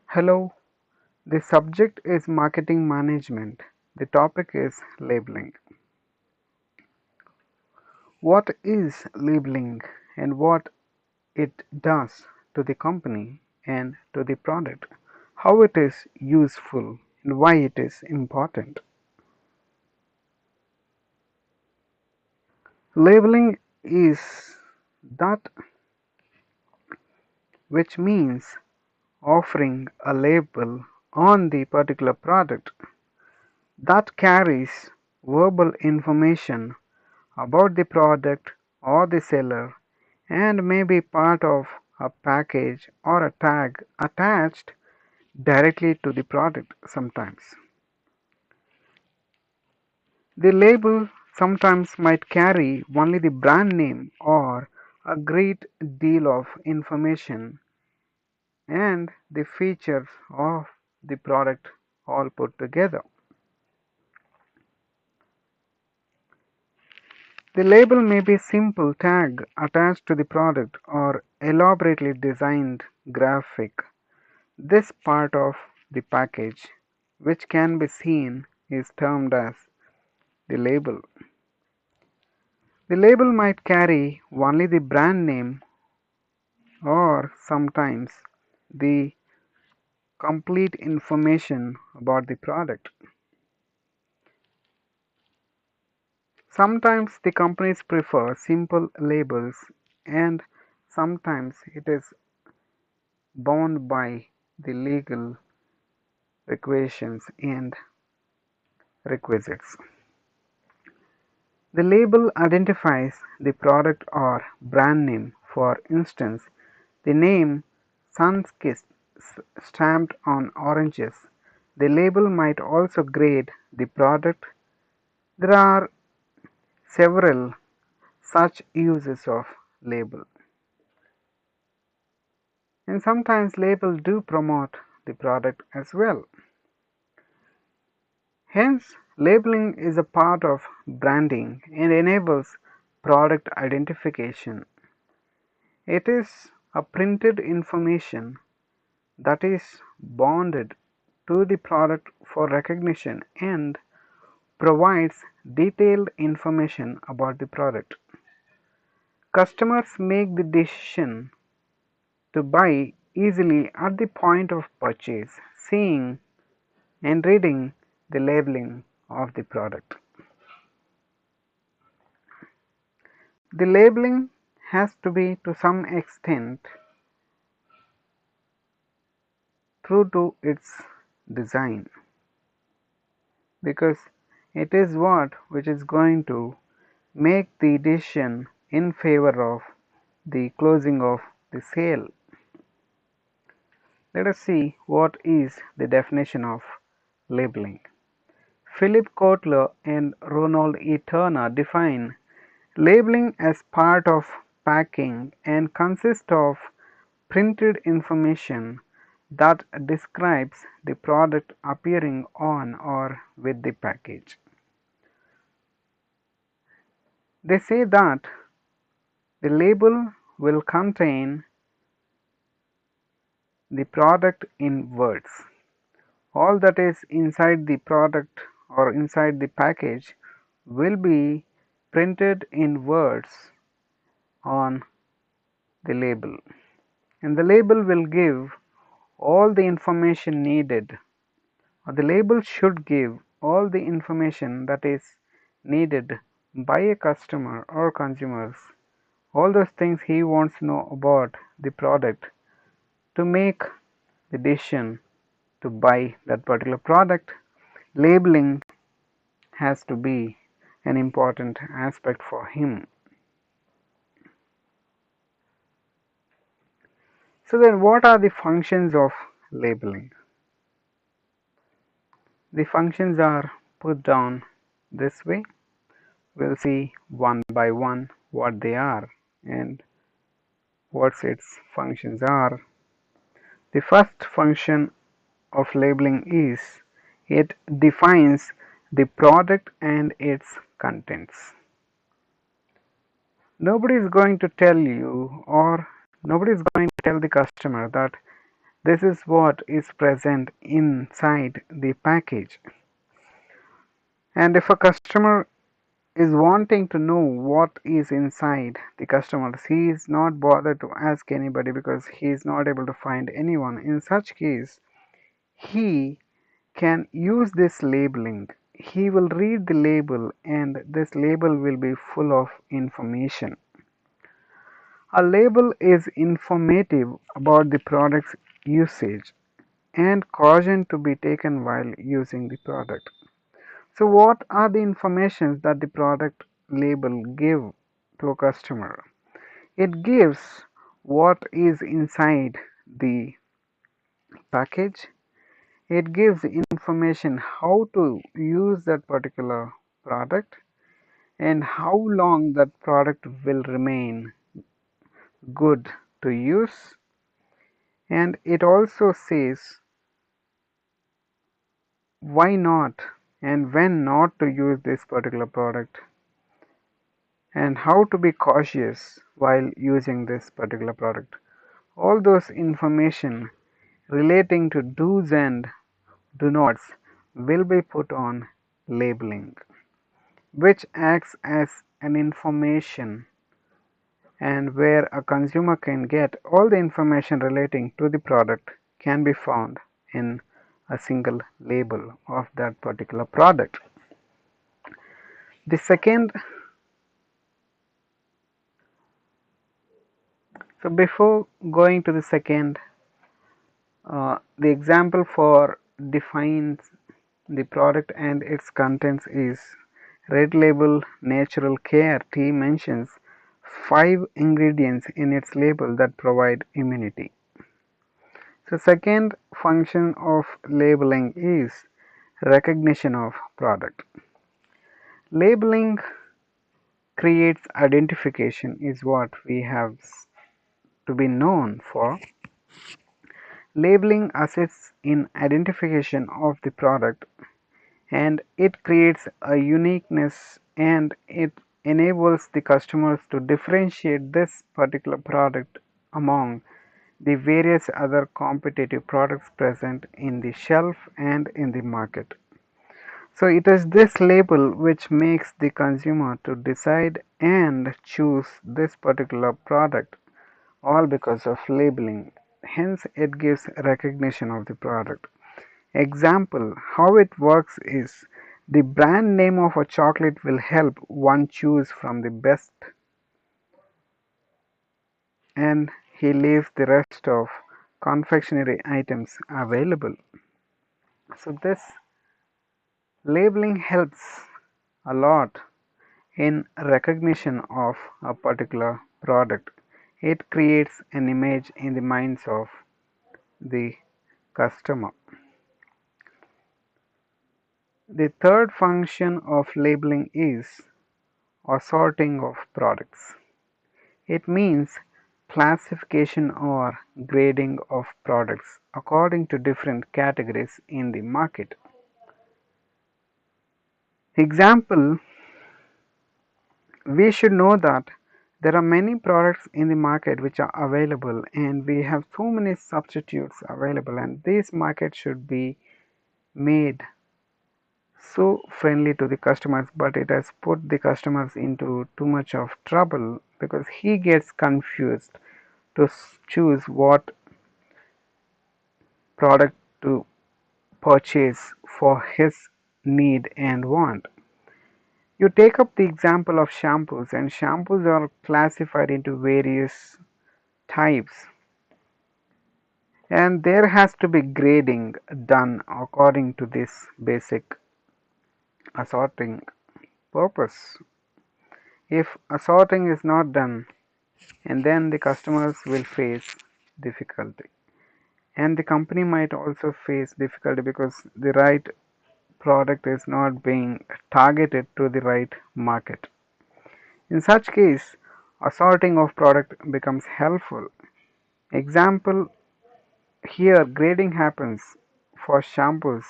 Hello, the subject is marketing management. The topic is labeling. What is labeling and what it does to the company and to the product, how it is useful and why it is important. Labeling is that which means offering a label on the particular product that carries verbal information about the product or the seller and may be part of a package or a tag attached directly to the product sometimes. The label sometimes might carry only the brand name or a great deal of information and the features of the product all put together. The label may be a simple tag attached to the product or elaborately designed graphic. This part of the package, which can be seen, is termed as the label. The label might carry only the brand name or sometimes the complete information about the product. Sometimes the companies prefer simple labels and sometimes it is bound by the legal regulations and requisites. The label identifies the product or brand name. For instance, the name Sunkist stamped on oranges. The label might also grade the product. There are several such uses of label. And sometimes labels do promote the product as well. Hence, labeling is a part of branding and enables product identification. It is a printed information that is bonded to the product for recognition and provides detailed information about the product. Customers make the decision to buy easily at the point of purchase, seeing and reading the labeling of the product. The labeling has to be to some extent true to its design because it is what which is going to make the decision in favor of the closing of the sale. Let us see what is the definition of labeling. Philip Kotler and Ronald E. Turner define labeling as part of packing and consists of printed information that describes the product appearing on or with the package. They say that the label will contain the product in words. All that is inside the product or inside the package will be printed in words on the label, and the label will give all the information needed, or the label should give all the information that is needed by a customer or consumers, all those things he wants to know about the product to make the decision to buy that particular product. Labeling has to be an important aspect for him. So then what are the functions of labeling? The functions are put down this way. We'll see one by one what they are and what its functions are. The first function of labeling is it defines the product and its contents. Nobody is going to tell you or nobody is going to tell the customer that This is what is present inside the package. And if a customer is wanting to know what is inside the customers, he is not bothered to ask anybody because he is not able to find anyone. In such case, he can use this labeling. He will read the label and this label will be full of information. A label is informative about the product's usage and caution to be taken while using the product. So what are the informations that the product label give to a customer? It gives what is inside the package. It gives information how to use that particular product and how long that product will remain good to use, and it also says why not and when not to use this particular product and how to be cautious while using this particular product. All those information relating to do's and do nots will be put on labeling, which acts as an information and where a consumer can get all the information relating to the product can be found in a single label of that particular product. The second, so before going to the second, the example for defines the product and its contents is Red Label Natural Care Tea mentions 5 ingredients in its label that provide immunity. So second function of labeling is recognition of product. Labeling creates identification is what we have to be known for. Labeling assists in identification of the product and it creates a uniqueness and it enables the customers to differentiate this particular product among the various other competitive products present in the shelf and in the market. So it is this label which makes the consumer to decide and choose this particular product, all because of labeling. Hence it gives recognition of the product. Example, how it works is the brand name of a chocolate will help one choose from the best and he leaves the rest of confectionery items available. So this labeling helps a lot in recognition of a particular product. It creates an image in the minds of the customer. The third function of labeling is assorting of products. It means classification or grading of products according to different categories in the market. Example, we should know that there are many products in the market which are available and we have so many substitutes available, and this market should be made so friendly to the customers, but it has put the customers into too much of trouble because he gets confused to choose what product to purchase for his need and want. You take up the example of shampoos, and shampoos are classified into various types, and there has to be grading done according to this basic assorting purpose. If assorting is not done, and then the customers will face difficulty, and the company might also face difficulty because the right product is not being targeted to the right market. In such case, assorting of product becomes helpful. Example, here grading happens for shampoos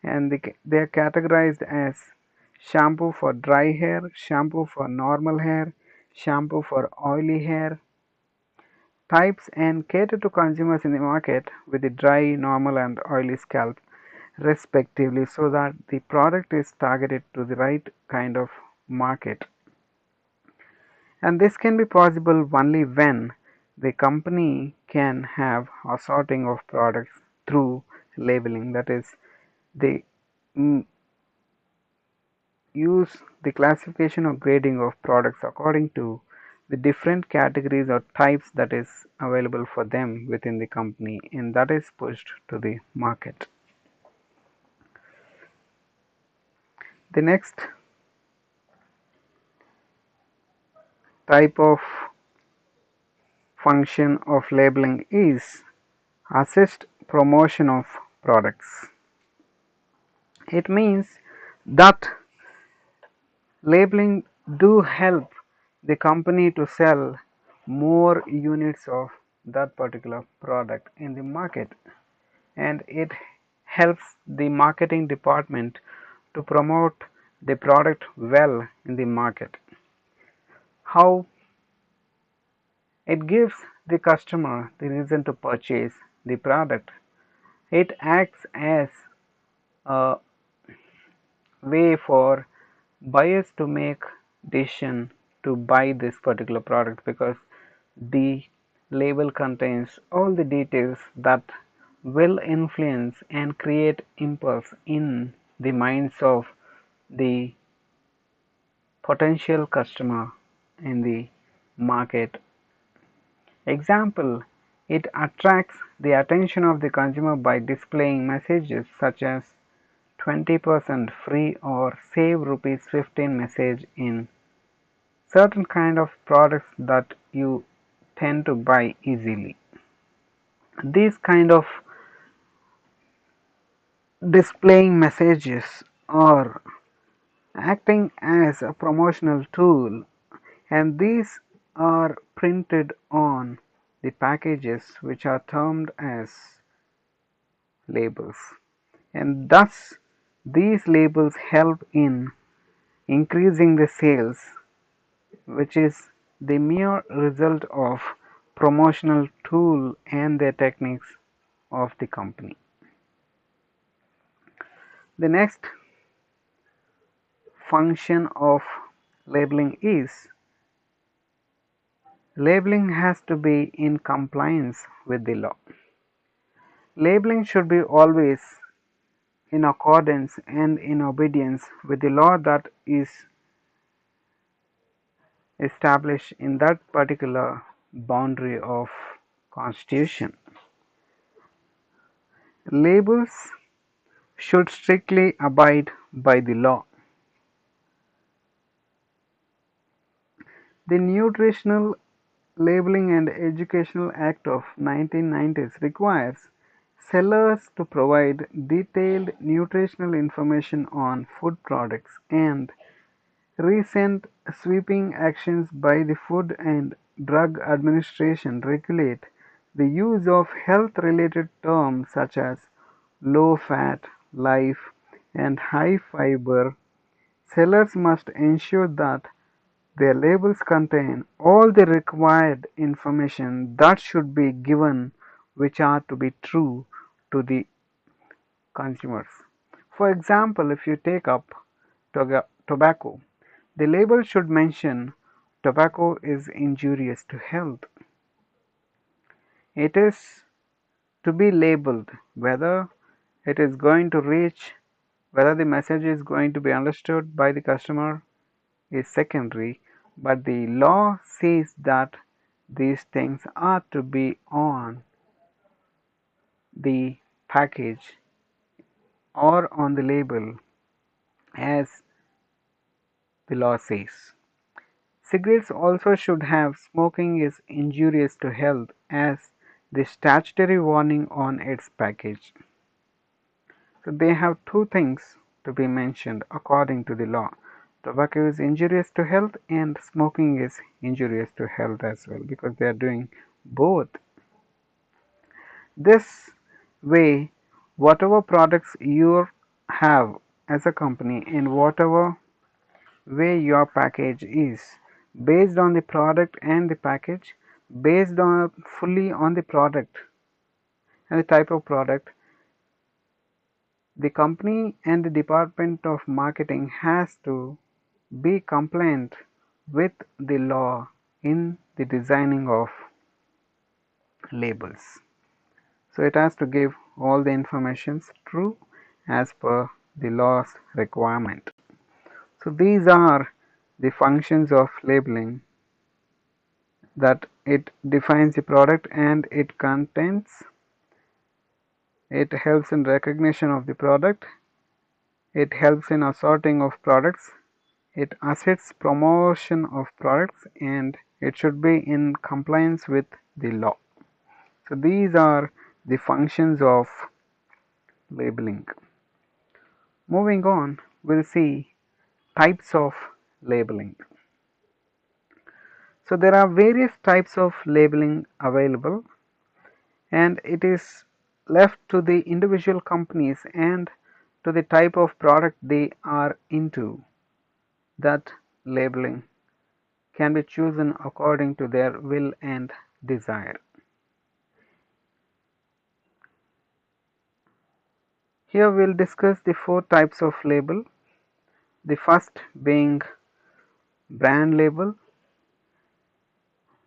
and they are categorized as shampoo for dry hair, shampoo for normal hair, shampoo for oily hair, types and cater to consumers in the market with the dry, normal, and oily scalp respectively, so that the product is targeted to the right kind of market. And this can be possible only when the company can have a sorting of products through labeling, that is, they use the classification or grading of products according to the different categories or types that is available for them within the company, and that is pushed to the market. The next type of function of labeling is assist promotion of products. It means that labeling do help the company to sell more units of that particular product in the market, and it helps the marketing department to promote the product well in the market. How it gives the customer the reason to purchase the product. It acts as a way for buyers to make decision to buy this particular product, because the label contains all the details that will influence and create impulse in the minds of the potential customer in the market. Example, it attracts the attention of the consumer by displaying messages such as 20% free or save rupees 15 message in certain kind of products that you tend to buy easily. These kind of displaying messages are acting as a promotional tool, and these are printed on the packages, which are termed as labels, and thus these labels help in increasing the sales, which is the mere result of promotional tool and the techniques of the company. The next function of labeling is labeling has to be in compliance with the law. Labeling should be always in accordance and in obedience with the law that is established in that particular boundary of constitution. Labels should strictly abide by the law. The Nutritional Labeling and Educational Act of 1990s requires sellers to provide detailed nutritional information on food products, and recent sweeping actions by the Food and Drug Administration regulate the use of health-related terms such as low-fat, life, and high-fiber. Sellers must ensure that their labels contain all the required information that should be given, which are to be true to the consumers. For example, if you take up tobacco, the label should mention tobacco is injurious to health. It is to be labeled. Whether it is going to reach, whether the message is going to be understood by the customer is secondary, but the law says that these things are to be on the package or on the label as the law says. Cigarettes also should have smoking is injurious to health as the statutory warning on its package. So they have two things to be mentioned according to the law. Tobacco is injurious to health and smoking is injurious to health as well, because they are doing both. This way, whatever products you have as a company and whatever way your package is, based on the product and the package, based on fully on the product and the type of product. The company and the department of marketing has to be compliant with the law in the designing of labels. So it has to give all the informations true as per the law's requirement. So these are the functions of labeling, that it defines the product and it contains, it helps in recognition of the product, it helps in assorting of products, it assists promotion of products, and it should be in compliance with the law. So these are the functions of labeling. Moving on, we'll see types of labeling. So there are various types of labeling available, and it is left to the individual companies and to the type of product they are into, that labeling can be chosen according to their will and desire. Here we'll discuss the 4 types of label. The first being brand label.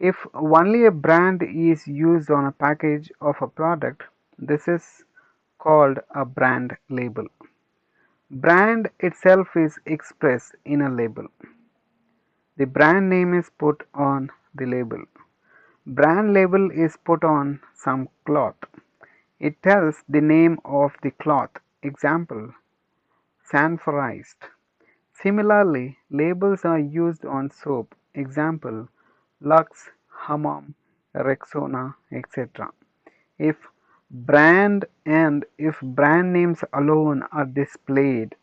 If only a brand is used on a package of a product, this is called a brand label. Brand itself is expressed in a label. The brand name is put on the label. Brand label is put on some cloth. It tells the name of the cloth. Example, sanforized. Similarly, labels are used on soap. Example, Lux, Hammam, Rexona, etc. If brand names alone are displayed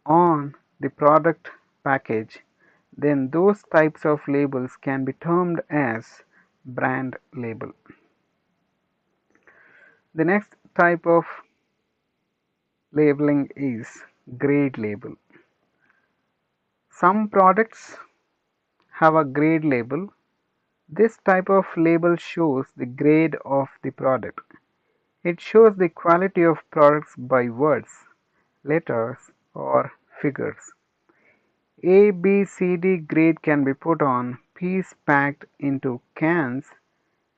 on the product package, then those types of labels can be termed as brand label. The next type of labeling is grade label. Some products have a grade label. This type of label shows the grade of the product. It shows the quality of products by words, letters, or figures. A, B, C, D grade can be put on peas packed into cans.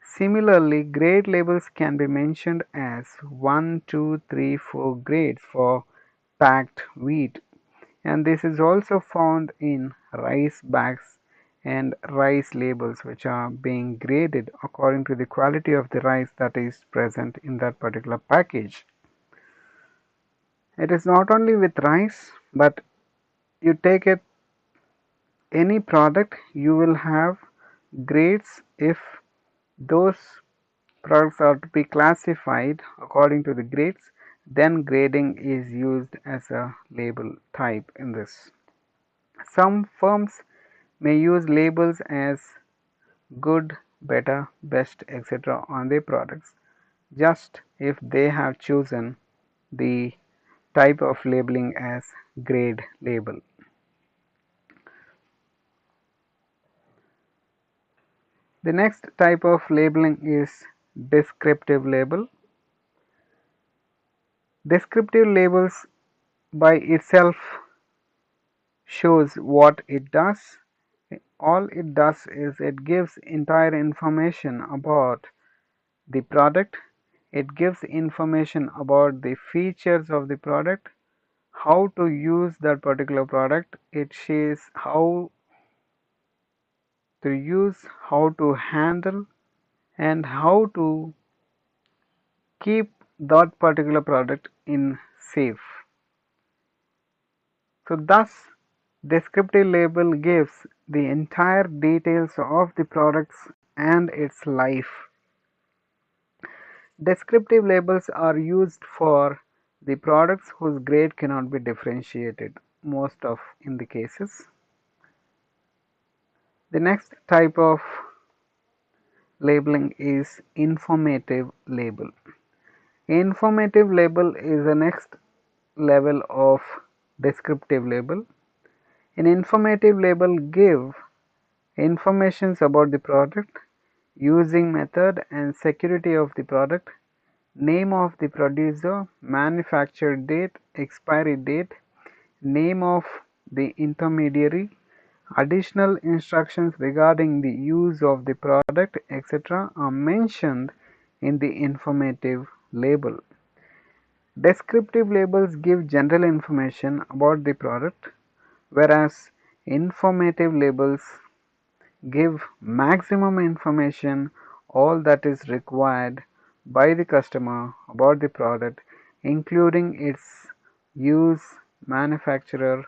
Similarly, grade labels can be mentioned as 1, 2, 3, 4 grades for packed wheat, and this is also found in rice bags and rice labels, which are being graded according to the quality of the rice that is present in that particular package. It is not only with rice, but you take it any product, you will have grades. If those products are to be classified according to the grades, then grading is used as a label type in this. Some firms may use labels as good, better, best, etc. on their products, just if they have chosen the type of labeling as grade label. The next type of labeling is descriptive label. Descriptive labels by itself shows what it does. All it does is it gives entire information about the product. It gives information about the features of the product, how to use that particular product. It says how to use, how to handle, and how to keep that particular product in safe. So thus descriptive label gives the entire details of the products and its life. Descriptive labels are used for the products whose grade cannot be differentiated most of in the cases. The next type of labeling is informative label. Informative label is the next level of descriptive label. An informative label give information about the product, using method and security of the product, name of the producer, manufacture date, expiry date, name of the intermediary, additional instructions regarding the use of the product, etc. are mentioned in the informative label. Descriptive labels give general information about the product, whereas informative labels give maximum information, all that is required by the customer about the product, including its use, manufacturer,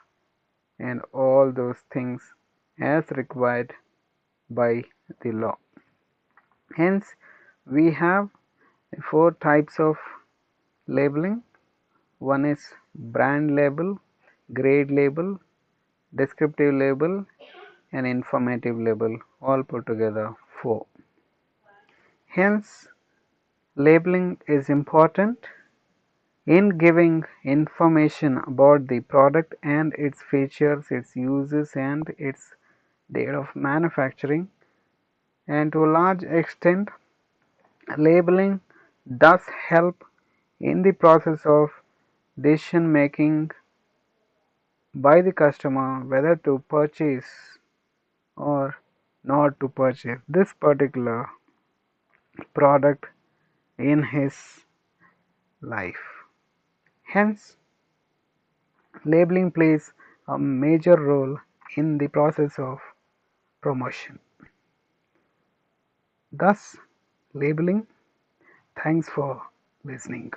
and all those things as required by the law. Hence, we have four types of labeling. One is brand label, grade label, descriptive label, and informative label, all put together four. Hence, labeling is important in giving information about the product and its features, its uses, and its date of manufacturing. And to a large extent, labeling does help in the process of decision making by the customer whether to purchase or not to purchase this particular product in his life. Hence, labeling plays a major role in the process of promotion. Thus, labeling. Thanks for listening.